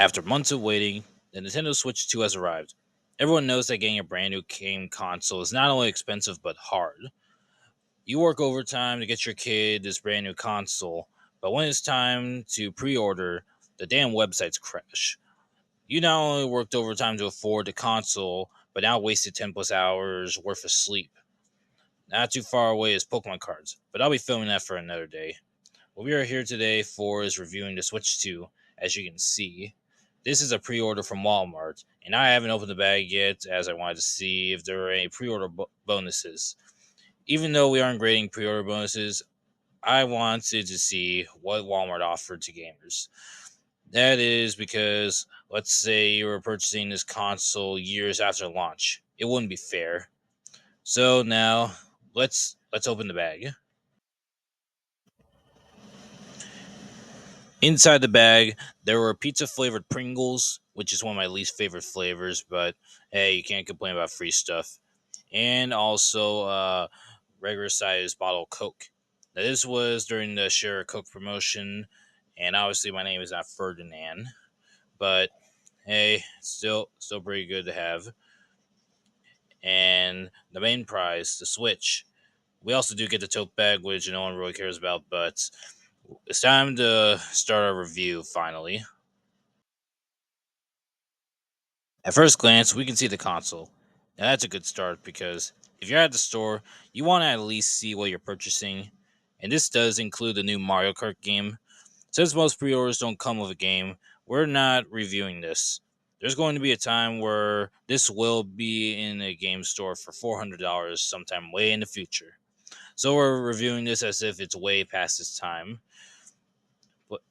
After months of waiting, the Nintendo Switch 2 has arrived. Everyone knows that getting a brand new game console is not only expensive but hard. You work overtime to get your kid this brand new console, but when it's time to pre order, the damn websites crash. You not only worked overtime to afford the console, but now wasted 10 plus hours worth of sleep. Not too far away is Pokemon cards, but I'll be filming that for another day. What we are here today for is reviewing the Switch 2, as you can see. This is a pre order from Walmart, and I haven't opened the bag yet as I wanted to see if there were any pre order bonuses. Even though we aren't grading pre order bonuses, I wanted to see what Walmart offered to gamers. That is because, let's say you were purchasing this console years after launch. It wouldn't be fair. So now, let's open the bag. Inside the bag, there were pizza flavored Pringles, which is one of my least favorite flavors, but hey, you can't complain about free stuff. And also regular size bottle of Coke. Now, this was during the Share a Coke promotion, and obviously my name is not Ferdinand, but hey, still pretty good to have. And the main prize, the Switch. We also do get the tote bag, which no one really cares about, but it's time to start our review finally. At first glance, we can see the console. Now that's a good start because if you're at the store, you want to at least see what you're purchasing, and this does include the new Mario Kart game. Since most pre-orders don't come with a game, we're not reviewing this. There's going to be a time where this will be in a game store for $400 sometime way in the future. So we're reviewing this as if it's way past its time. But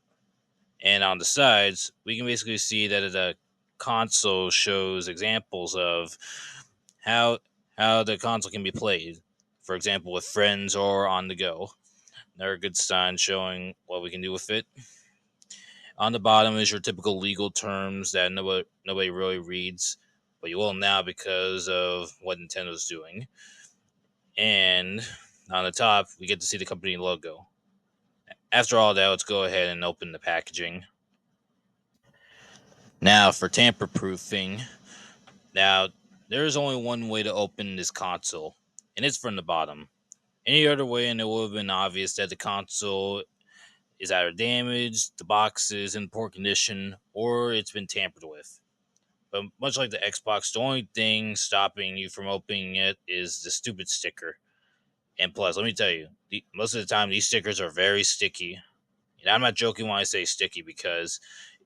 and on the sides, we can basically see that the console shows examples of how how the console can be played. For example, with friends or on the go. They're a good sign showing what we can do with it. On the bottom is your typical legal terms that nobody really reads, but you will now because of what Nintendo's doing. And on the top, we get to see the company logo. After all that, let's go ahead and open the packaging. Now, for tamper proofing, now there is only one way to open this console, and it's from the bottom. Any other way, and it would have been obvious that the console is either damaged, the box is in poor condition, or it's been tampered with. But much like the Xbox, the only thing stopping you from opening it is the stupid sticker. And plus, let me tell you, most of the time these stickers are very sticky. And I'm not joking when I say sticky because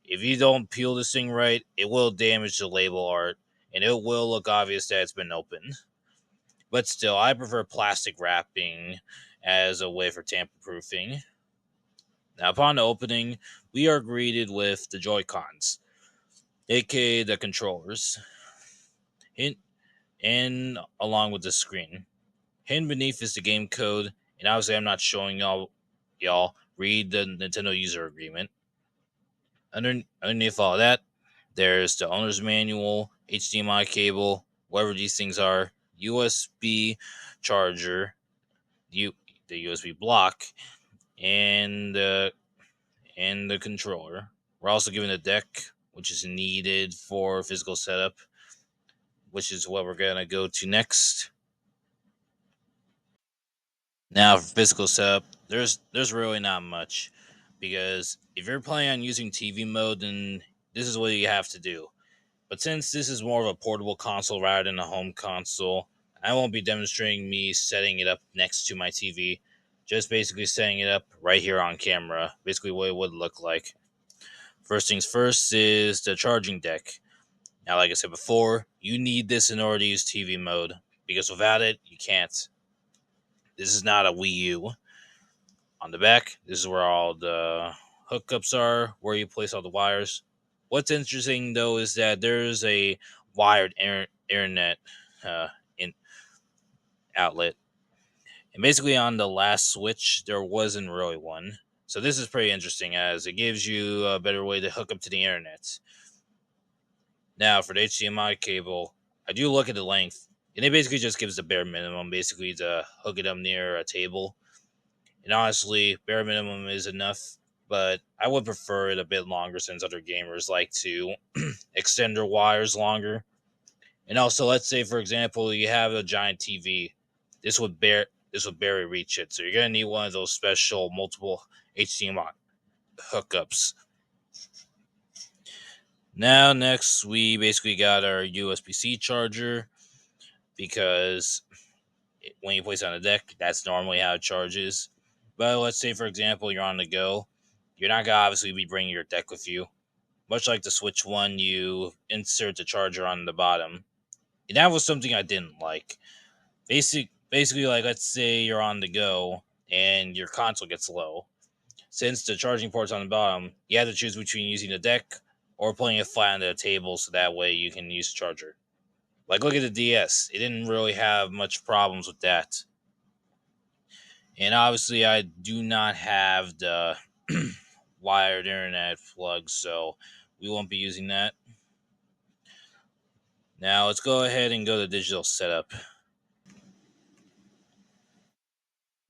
if you don't peel this thing right, it will damage the label art and it will look obvious that it's been opened. But still, I prefer plastic wrapping as a way for tamper proofing. Now, upon opening, we are greeted with the Joy Cons, aka the controllers, in, and along with the screen. Hidden beneath is the game code, and obviously, I'm not showing y'all. Read the Nintendo user agreement. Underneath all that, there's the owner's manual, HDMI cable, whatever these things are, USB charger, U, the USB block, and and the controller. We're also given a deck, which is needed for physical setup, which is what we're gonna go to next. Now, for physical setup, there's really not much because if you're planning on using TV mode, then this is what you have to do. But since this is more of a portable console rather than a home console, I won't be demonstrating me setting it up next to my TV. Just basically setting it up right here on camera. Basically, what it would look like. First things first is the charging deck. Now, like I said before, you need this in order to use TV mode because without it, you can't. This is not a Wii U. On the back, this is where all the hookups are, where you place all the wires. What's interesting though is that there's a wired internet uh, in outlet, and basically on the last Switch there wasn't really one. So this is pretty interesting as it gives you a better way to hook up to the internet. Now for the HDMI cable, I do look at the length, and it basically just gives the bare minimum, basically to hook it up near a table. And honestly, bare minimum is enough. but I would prefer it a bit longer since other gamers like to extend their wires longer. And also, let's say for example, you have a giant TV. This would barely reach it, so you're gonna need one of those special multiple HDMI hookups. Now, next we basically got our USB C charger because when you place it on the deck, that's normally how it charges. But let's say, for example, you're on the go. You're not gonna obviously be bringing your deck with you. Much like the Switch One, you insert the charger on the bottom. And that was something I didn't like. Basically, like let's say you're on the go and your console gets low. Since the charging port's on the bottom, you have to choose between using the deck or putting it flat on the table so that way you can use the charger. Like look at the DS. It didn't really have much problems with that. And obviously I do not have the wired internet plug, so we won't be using that. Now let's go ahead and go to digital setup.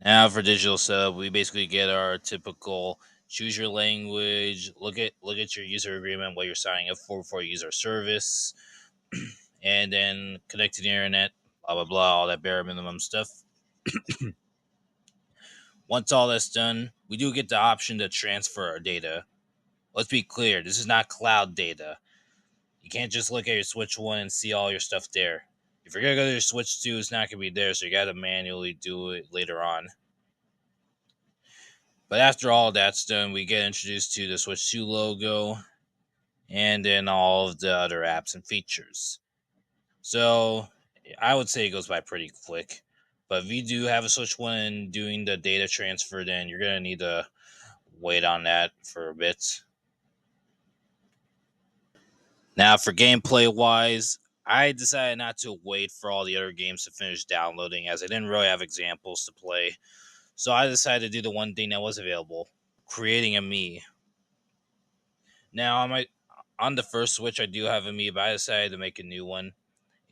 Now for digital setup, we basically get our typical choose your language, look at your user agreement, what you're signing up for before you use our service, and then connect to the internet, blah blah blah, all that bare minimum stuff. Once all that's done, we do get the option to transfer our data. Let's be clear, this is not cloud data. You can't just look at your Switch 1 and see all your stuff there. If you're gonna go to your Switch 2, it's not gonna be there, so you gotta manually do it later on. But after all that's done, we get introduced to the Switch 2 logo and then all of the other apps and features. So I would say it goes by pretty quick. But if you do have a Switch 1 doing the data transfer, then you're gonna need to wait on that for a bit. Now, for gameplay wise, I decided not to wait for all the other games to finish downloading as I didn't really have examples to play. So I decided to do the one thing that was available, creating a Mii. Now, on the first Switch, I do have a Mii, but I decided to make a new one.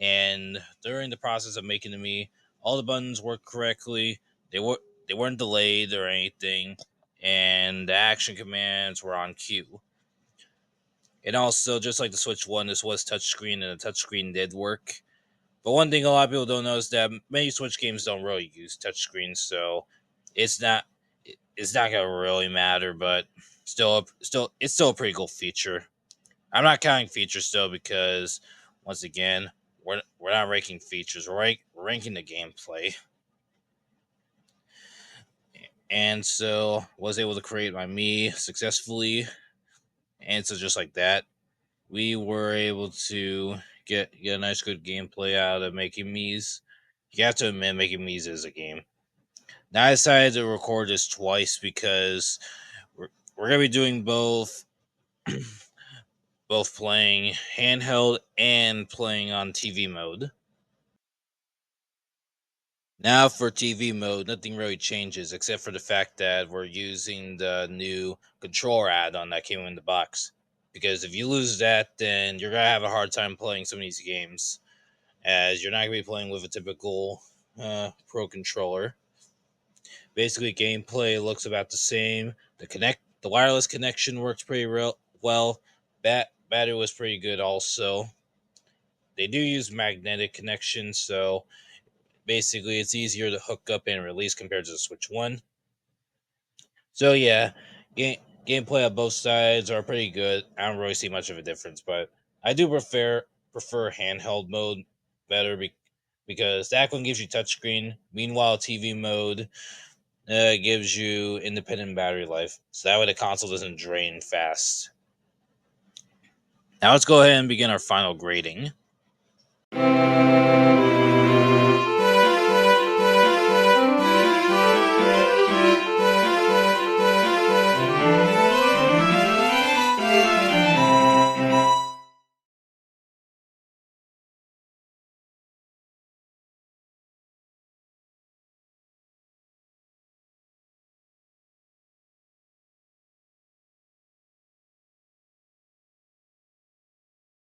And during the process of making the Mii, all the buttons worked correctly. They weren't delayed or anything, and the action commands were on cue. And also, just like the Switch One, this was touchscreen, and the touchscreen did work. But one thing a lot of people don't know is that many Switch games don't really use touchscreens, so it's not it's not gonna really matter. But it's still a pretty cool feature. I'm not counting features though because once again, we're not ranking features. We're ranking the gameplay. And so was able to create my Mii successfully, and so just like that, we were able to get a nice good gameplay out of making Mii's. You have to admit, making Mii's is a game. Now I decided to record this twice because we're gonna be doing both playing handheld and playing on TV mode. Now for TV mode, nothing really changes except for the fact that we're using the new controller add-on that came in the box. Because if you lose that, then you're gonna have a hard time playing some of these games, as you're not gonna be playing with a typical pro controller. Basically, gameplay looks about the same. The wireless connection works pretty well. Battery was pretty good also. They do use magnetic connections, so basically it's easier to hook up and release compared to the Switch One. So yeah, gameplay on both sides are pretty good. I don't really see much of a difference, but I do prefer handheld mode better because that one gives you touchscreen. Meanwhile, TV mode gives you independent battery life, so that way the console doesn't drain fast. Now let's go ahead and begin our final grading.